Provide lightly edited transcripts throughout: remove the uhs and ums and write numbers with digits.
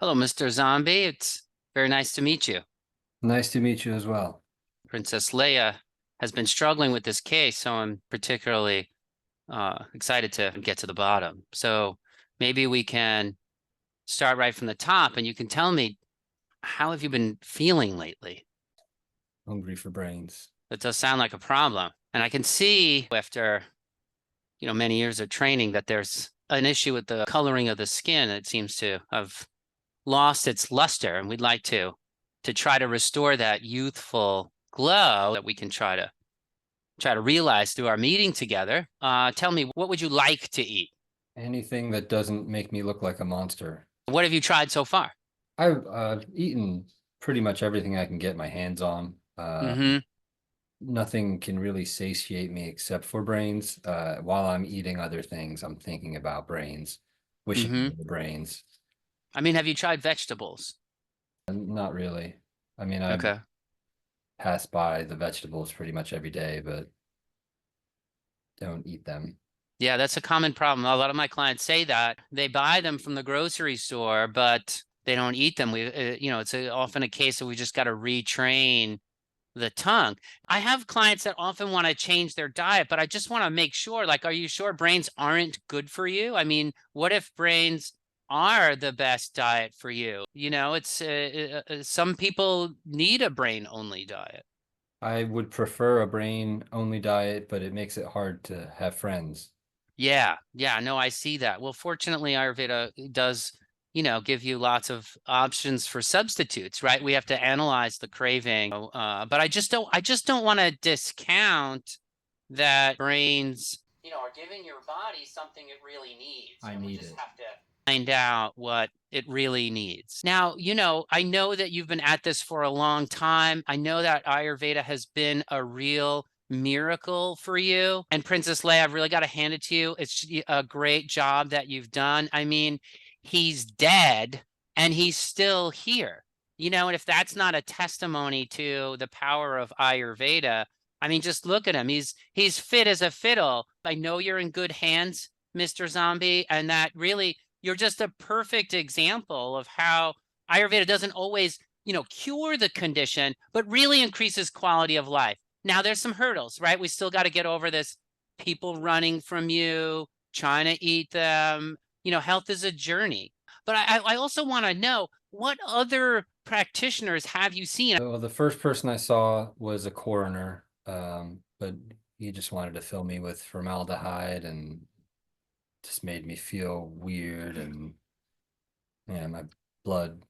Hello, Mr. Zombie. It's very nice to meet you. Nice to meet you as well. Princess Leia has been struggling with this case, so I'm particularly excited to get to the bottom. So maybe we can start right from the top, and you can tell me, how have you been feeling lately? Hungry for brains. That does sound like a problem. And I can see after, many years of training that there's an issue with the coloring of the skin. It seems to have lost its luster, and we'd like to try to restore that youthful glow that we can try to realize through our meeting together. Tell me, what would you like to eat? Anything that doesn't make me look like a monster. What have you tried so far? I've eaten pretty much everything I can get my hands on. Mm-hmm. Nothing can really satiate me except for brains. While I'm eating other things, I'm thinking about brains, wishing Mm-hmm. for the brains. I mean, have you tried vegetables? And not really. I mean, I Okay. pass by the vegetables pretty much every day, but don't eat them. Yeah, that's a common problem. A lot of my clients say that they buy them from the grocery store, but they don't eat them. It's often a case that we just got to retrain the tongue. I have clients that often want to change their diet, but I just want to make sure, like, are you sure brains aren't good for you? I mean, what if brains are the best diet for you? It's some people need a brain only diet. I would prefer a brain only diet, but it makes it hard to have friends. Yeah, yeah, no, I see that. Well, fortunately, Ayurveda does, give you lots of options for substitutes, right? We have to analyze the craving, but I just don't want to discount that brains, are giving your body something it really needs, I and we need just it. have to find out what it really needs. Now, I know that you've been at this for a long time. I know that Ayurveda has been a real miracle for you. And Princess Leia, I've really got to hand it to you. It's a great job that you've done. I mean, he's dead and he's still here. And if that's not a testimony to the power of Ayurveda, I mean, just look at him. He's fit as a fiddle. I know you're in good hands, Mr. Zombie, and that really you're just a perfect example of how Ayurveda doesn't always, cure the condition, but really increases quality of life. Now there's some hurdles, right? We still got to get over this people running from you, trying to eat them. Health is a journey. But I also want to know, what other practitioners have you seen? Well, the first person I saw was a coroner, but he just wanted to fill me with formaldehyde and just made me feel weird, and yeah, my blood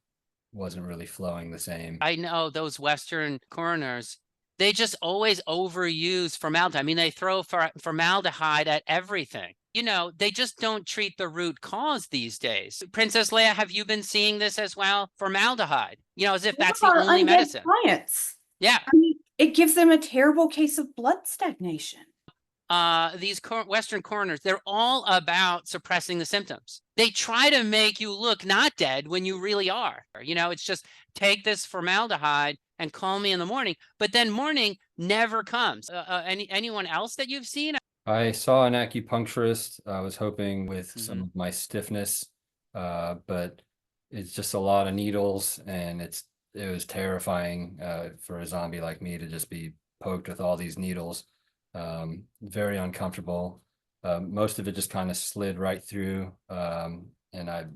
wasn't really flowing the same. I know those Western coroners, they just always overuse formaldehyde. I mean, they throw formaldehyde at everything. They just don't treat the root cause these days. Princess Leia, have you been seeing this as well? Formaldehyde, as if One that's of the our only undead medicine. clients. Yeah. I mean, it gives them a terrible case of blood stagnation. These Western coroners, they're all about suppressing the symptoms. They try to make you look not dead when you really are. It's just take this formaldehyde and call me in the morning. But then morning never comes. Anyone else that you've seen? I saw an acupuncturist. I was hoping with some Mhm. of my stiffness, but it's just a lot of needles, and it was terrifying for a zombie like me to just be poked with all these needles. Very uncomfortable. Most of it just kind of slid right through, and I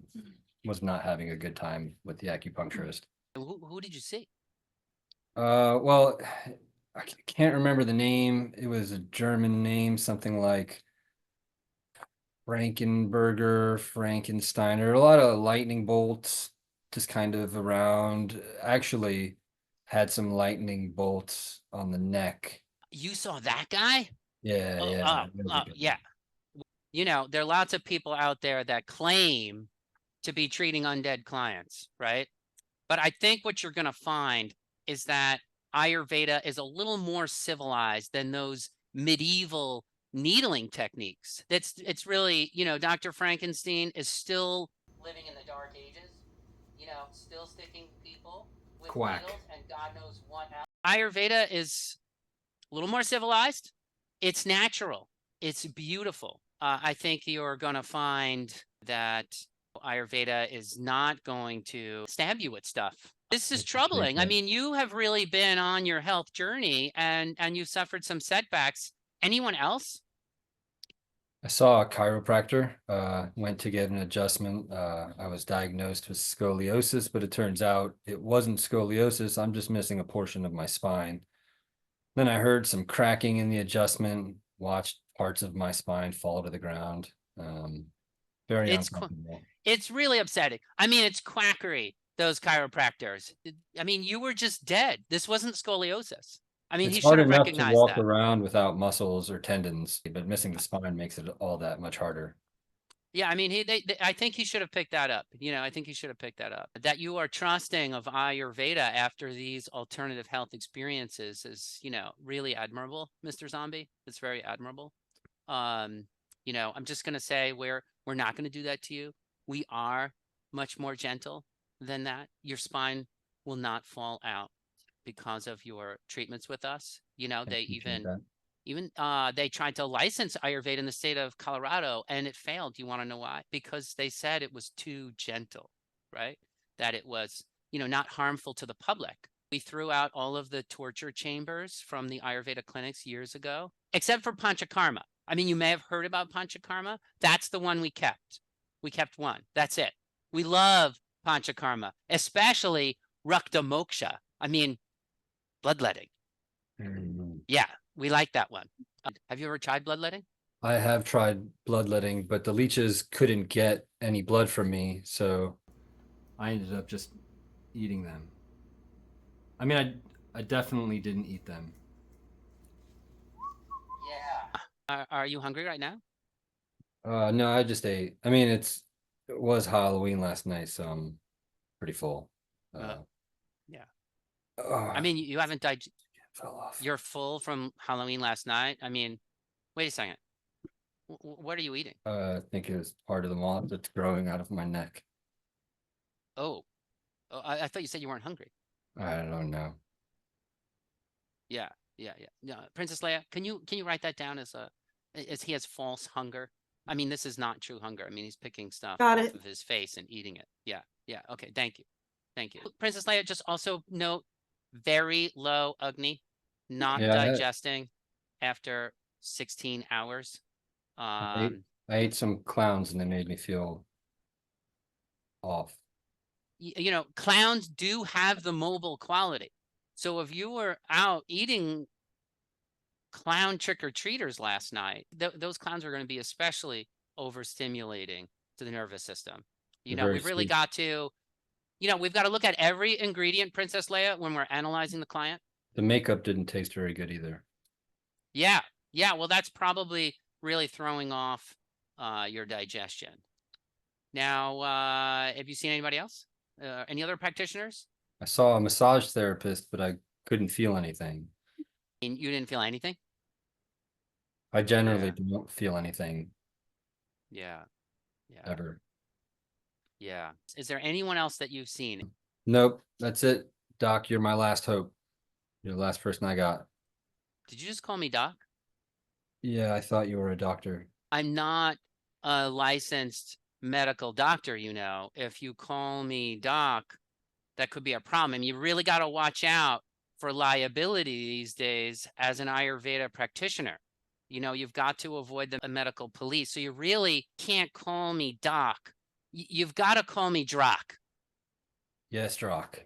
was not having a good time with the acupuncturist. Who did you see? Well, I can't remember the name. It was a German name, something like Frankenberger, Frankensteiner, a lot of lightning bolts just kind of around. Actually, had some lightning bolts on the neck. You saw that guy? Yeah, Oh, yeah, it was a good yeah. There are lots of people out there that claim to be treating undead clients, right? But I think what you're going to find is that Ayurveda is a little more civilized than those medieval needling techniques. It's really, Dr. Frankenstein is still living in the dark ages, still sticking people with quack. needles and God knows what else. Ayurveda is a little more civilized. It's natural. It's beautiful. I think you're going to find that Ayurveda is not going to stab you with stuff. This is Appreciate troubling. I that. mean, you have really been on your health journey and you've suffered some setbacks. Anyone else? I saw a chiropractor, went to get an adjustment. I was diagnosed with scoliosis, but it turns out it wasn't scoliosis. I'm just missing a portion of my spine. Then I heard some cracking in the adjustment, watched parts of my spine fall to the ground. Very It's uncomfortable. it's really upsetting. I mean, it's quackery, those chiropractors. I mean, you were just dead. This wasn't scoliosis. I mean, he It's should hard have enough to recognized walk that. around without muscles or tendons, but missing the spine makes it all that much harder. Yeah, I mean, I think he should have picked that up. You know, I think he should have picked that up. That you are trusting of Ayurveda after these alternative health experiences is, you know, really admirable, Mr. Zombie. It's very admirable. Um, you know, I'm just gonna say we're not gonna do that to you. We are much more gentle than that. Your spine will not fall out because of your treatments with us. You know, I they appreciate even that. even they tried to license Ayurveda in the state of Colorado and it failed. Do you want to know why? Because they said it was too gentle, right? That it was, you know, not harmful to the public. We threw out all of the torture chambers from the Ayurveda clinics years ago, except for Panchakarma. I mean, you may have heard about Panchakarma. That's the one we kept. We kept one. That's it. We love Panchakarma, especially Rakta Moksha. I mean, bloodletting. Mm. Yeah, we like that one. Have you ever tried bloodletting? I have tried bloodletting, but the leeches couldn't get any blood from me, so I ended up just eating them. I mean, I definitely didn't eat them. Yeah. Are you hungry right now? No, I just ate. I mean, it was Halloween last night, so I'm pretty full. Uh, yeah. Oh, I mean, you haven't died. fell off. You're full from Halloween last night. I mean, wait a second. What are you eating? I think it was part of the moth that's growing out of my neck. Oh, I thought you said you weren't hungry. I don't know. Yeah, yeah. No, Princess Leia, can you write that down as he has false hunger? I mean, this is not true hunger. I mean, he's picking stuff Got off it. of his face and eating it. Yeah, yeah. Okay, thank you. Thank you. Princess Leia, just also note very low Agni, not Yeah, digesting after 16 hours. I ate, Um, I ate some clowns and they made me feel off. you know, clowns do have the mobile quality. So if you were out eating clown trick-or-treaters last night, those clowns are going to be especially overstimulating to the nervous system. You They're know, very we've really sweet. got to, you know, we've got to look at every ingredient, Princess Leia, when we're analyzing the client. The makeup didn't taste very good either. Yeah, yeah. Well, that's probably really throwing off your digestion. Now, have you seen anybody else? Any other practitioners? I saw a massage therapist, but I couldn't feel anything. And you didn't feel anything? I generally Yeah, don't feel anything yeah, yeah, ever. yeah. Is there anyone else that you've seen? Nope, that's it. Doc, you're my last hope. You're the last person I got. Did you just call me doc? Yeah, I thought you were a doctor. I'm not a licensed medical doctor, you know. If you call me doc, that could be a problem. I mean, you really got to watch out for liability these days as an Ayurveda practitioner. You know, you've got to avoid the medical police. So you really can't call me doc. You've got to call me Drock. Yes, Doc.